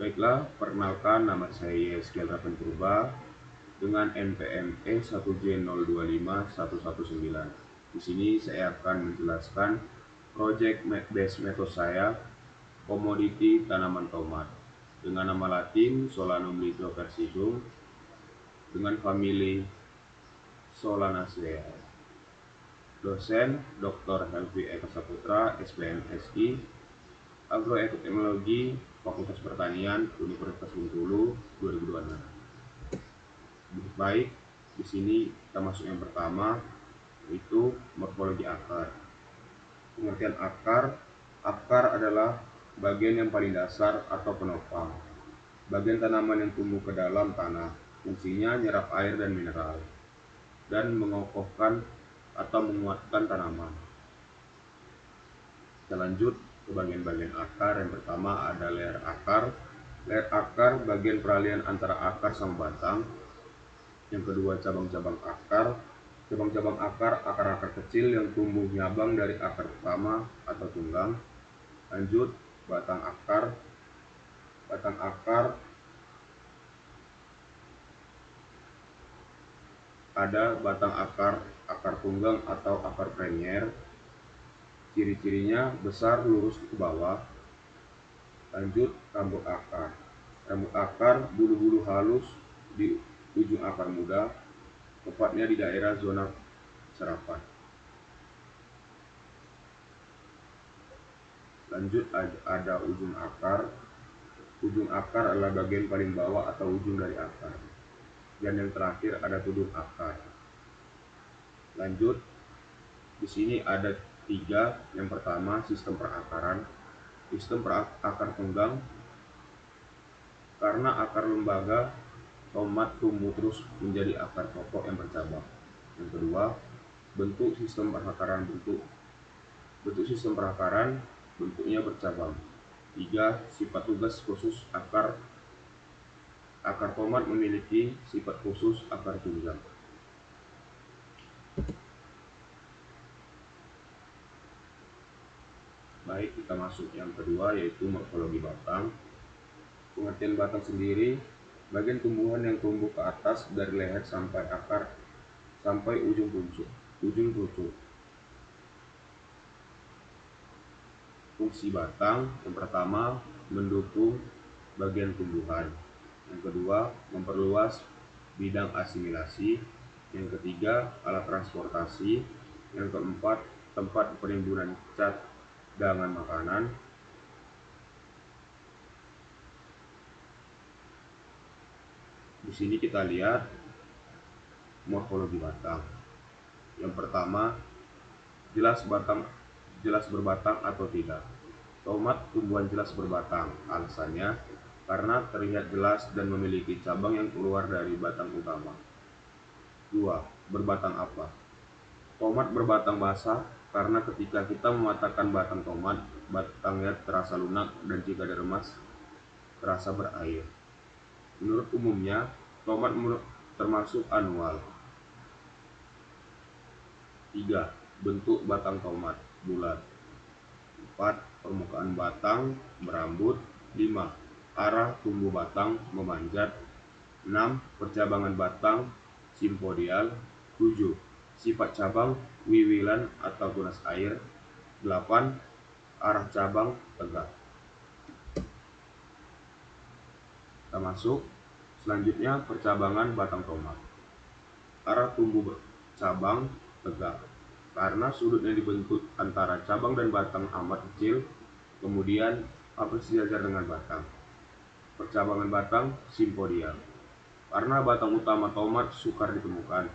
Baiklah, perkenalkan nama saya Yeskel Rapen Purba dengan NPM E1J025119. Di sini saya akan menjelaskan project base method saya, komoditi tanaman tomat dengan nama Latin Solanum lithoversium dengan famili Solanaceae. Dosen Dr. Helvi Eka Saputra, SPMSI, Agroteknologi, Fakultas Pertanian, Universitas Bengkulu, 2026. Baik, di sini kita masuk yang pertama, yaitu morfologi akar. Pengertian akar, akar adalah bagian yang paling dasar atau penopang, bagian tanaman yang tumbuh ke dalam tanah. Fungsinya nyerap air dan mineral, dan mengokohkan atau menguatkan tanaman. Kita lanjut ke bagian-bagian akar. Yang pertama ada layer akar. Layer akar bagian peralihan antara akar sama batang. Yang kedua cabang-cabang akar. Cabang-cabang akar, akar-akar kecil yang tumbuh nyabang dari akar utama atau tunggang. Lanjut batang akar. Batang akar ada batang akar, akar tunggang atau akar premier. Ciri-cirinya besar lurus ke bawah. Lanjut rambut akar. Rambut akar bulu-bulu halus di ujung akar muda, tepatnya di daerah zona serapan. Lanjut ada ujung akar. Ujung akar adalah bagian paling bawah atau ujung dari akar. Dan yang terakhir ada tudung akar. Lanjut, di sini ada 3. Yang pertama sistem perakaran. Sistem perakar tunggang, karena akar lembaga tomat tumbuh terus menjadi akar pokok yang bercabang. Yang kedua, bentuk sistem perakaran. Bentuk sistem perakaran bentuknya bercabang. 3. Sifat tugas khusus akar. Akar tomat memiliki sifat khusus akar tunggang. Baik, kita masuk yang kedua, yaitu morfologi batang. Pengertian batang sendiri, bagian tumbuhan yang tumbuh ke atas dari leher sampai akar sampai ujung pucuk. Fungsi batang, yang pertama mendukung bagian tumbuhan. Yang kedua, memperluas bidang asimilasi. Yang ketiga, alat transportasi. Yang keempat, tempat penimbunan cadangan makanan. Di sini kita lihat morfologi batang. Yang pertama, jelas berbatang atau tidak. Tomat tumbuhan jelas berbatang. Alasannya karena terlihat jelas dan memiliki cabang yang keluar dari batang utama. 2. Berbatang apa? Tomat berbatang basah karena ketika kita mematahkan batang tomat, batangnya terasa lunak dan jika diremas terasa berair. Menurut umumnya, tomat termasuk anual. 3. Bentuk batang tomat bulat. 4. Permukaan batang berambut. 5. Arah tumbuh batang memanjat. 6. Percabangan batang simpodial. 7. Sifat cabang wiwilan atau tunas air. 8. Arah cabang tegak. Kita masuk selanjutnya percabangan batang tomat. Arah tumbuh cabang tegak karena sudut yang dibentuk antara cabang dan batang amat kecil, kemudian hampir sejajar dengan batang. Percabangan batang simpodial karena batang utama tomat sukar ditemukan.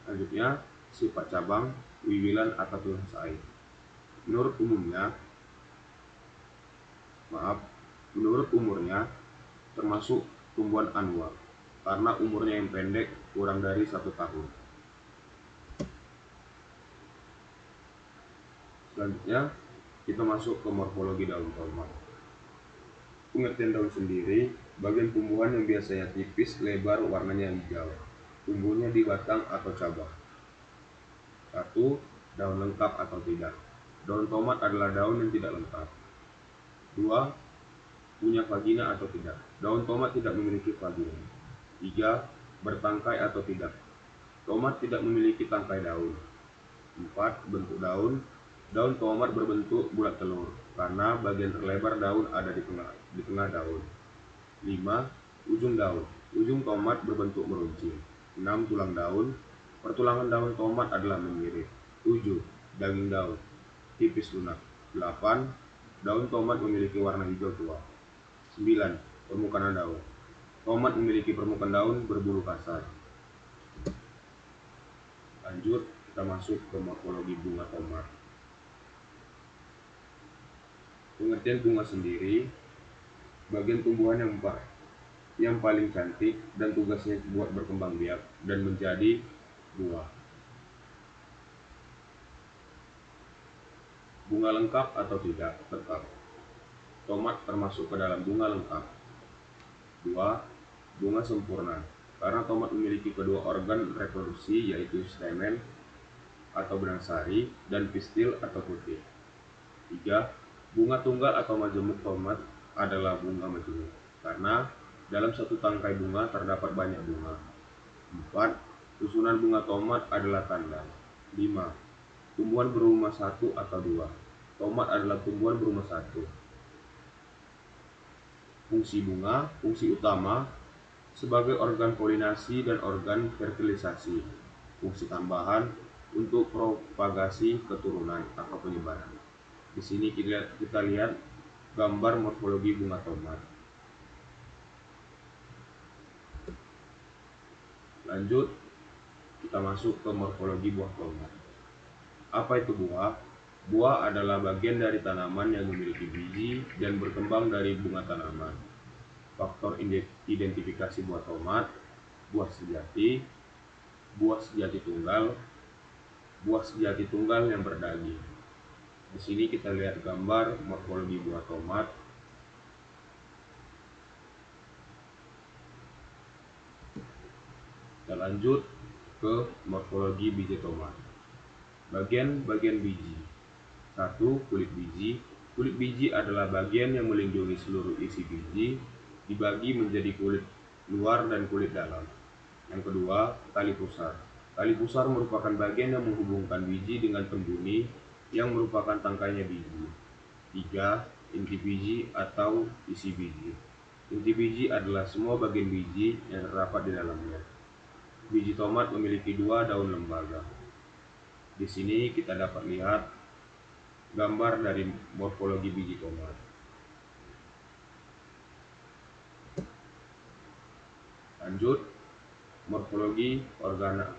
Selanjutnya sifat cabang wiwilan atau tunas air. Menurut umurnya termasuk tumbuhan anual karena umurnya yang pendek, kurang dari 1 tahun. Selanjutnya kita masuk ke morfologi daun tomat. Pengertian daun sendiri, bagian tumbuhan yang biasanya tipis, lebar, warnanya hijau. Tumbuhnya di batang atau cabang. 1. Daun lengkap atau tidak. Daun tomat adalah daun yang tidak lengkap. 2. punya vagina atau tidak. Daun tomat tidak memiliki vagina. 3. Bertangkai atau tidak. Tomat tidak memiliki tangkai daun. 4. Bentuk daun. Daun tomat berbentuk bulat telur karena bagian terlebar daun ada di tengah daun. 5. Ujung daun. Ujung tomat berbentuk meruncing. 6. Tulang daun. Pertulangan daun tomat adalah mengirit. 7. Daging daun tipis lunak. 8. Daun tomat memiliki warna hijau tua. 9. Permukaan daun. Tomat memiliki permukaan daun berbulu kasar. Lanjut, kita masuk ke morfologi bunga tomat. Pengertian bunga sendiri, bagian tumbuhan yang paling cantik dan tugasnya buat berkembang biak dan menjadi buah. Bunga lengkap atau tidak? Lengkap. Tomat termasuk ke dalam bunga lengkap. 2. Bunga sempurna. Karena tomat memiliki kedua organ reproduksi, yaitu stamen atau benang sari dan pistil atau putih. 3. Bunga tunggal atau majemuk tomat adalah bunga majemuk karena dalam satu tangkai bunga terdapat banyak bunga. 4. Susunan bunga tomat adalah tandang. 5. Tumbuhan berumah satu atau dua. Tomat adalah tumbuhan berumah satu. Fungsi bunga, fungsi utama sebagai organ polinasi dan organ fertilisasi. Fungsi tambahan untuk propagasi keturunan atau penyebaran. Di sini kita lihat gambar morfologi bunga tomat. Lanjut, kita masuk ke morfologi buah tomat. Apa itu buah? Buah adalah bagian dari tanaman yang memiliki biji dan berkembang dari bunga tanaman. Faktor identifikasi buah tomat: buah sejati tunggal, buah sejati tunggal yang berdaging. Di sini kita lihat gambar morfologi buah tomat. Kita lanjut ke morfologi biji tomat. Bagian-bagian biji. 1. Kulit biji. Kulit biji adalah bagian yang melindungi seluruh isi biji, dibagi menjadi kulit luar dan kulit dalam. Yang kedua, tali pusar. Tali pusar merupakan bagian yang menghubungkan biji dengan pembuni yang merupakan tangkainya biji. 3. Inti biji atau isi biji. Inti biji adalah semua bagian biji yang terdapat di dalamnya. Biji tomat memiliki 2 daun lembaga. Di sini kita dapat lihat gambar dari morfologi biji tomat. Lanjut, morfologi organa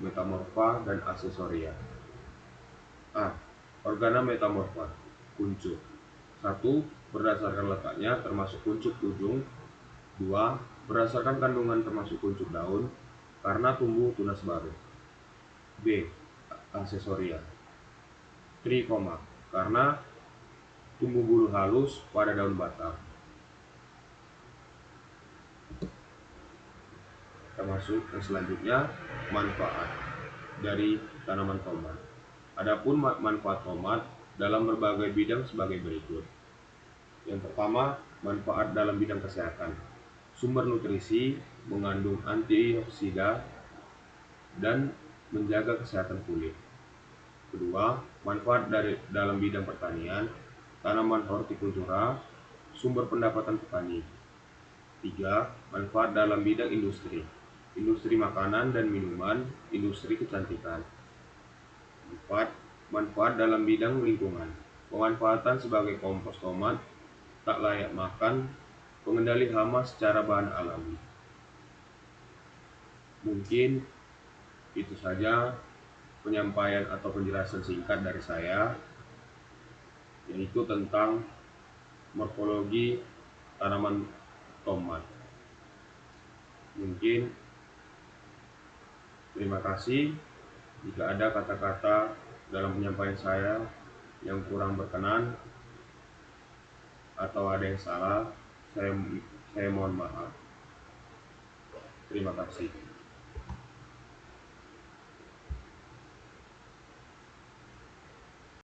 metamorfa dan aksesoria. A. Organa metamorfa. Kuncup. 1. Berdasarkan letaknya termasuk kuncup ujung. 2. Berdasarkan kandungan termasuk kuncup daun karena tumbuh tunas baru. B. Aksesoria. Trikoma karena tumbuh bulu halus pada daun batang. Kita masuk ke selanjutnya, manfaat dari tanaman tomat. Adapun manfaat tomat dalam berbagai bidang sebagai berikut. Yang pertama, manfaat dalam bidang kesehatan. Sumber nutrisi, mengandung antioksida dan menjaga kesehatan kulit. Kedua, manfaat dalam bidang pertanian. Tanaman hortikultura, sumber pendapatan petani. 3. Manfaat dalam bidang industri. Industri makanan dan minuman, industri kecantikan. 4. Manfaat dalam bidang lingkungan. Pemanfaatan sebagai kompos tomat, tak layak makan, pengendali hama secara bahan alami. Mungkin itu saja penyampaian atau penjelasan singkat dari saya, yaitu tentang morfologi tanaman tomat. Mungkin terima kasih. Jika ada kata-kata dalam penyampaian saya yang kurang berkenan atau ada yang salah, saya mohon maaf. Terima kasih.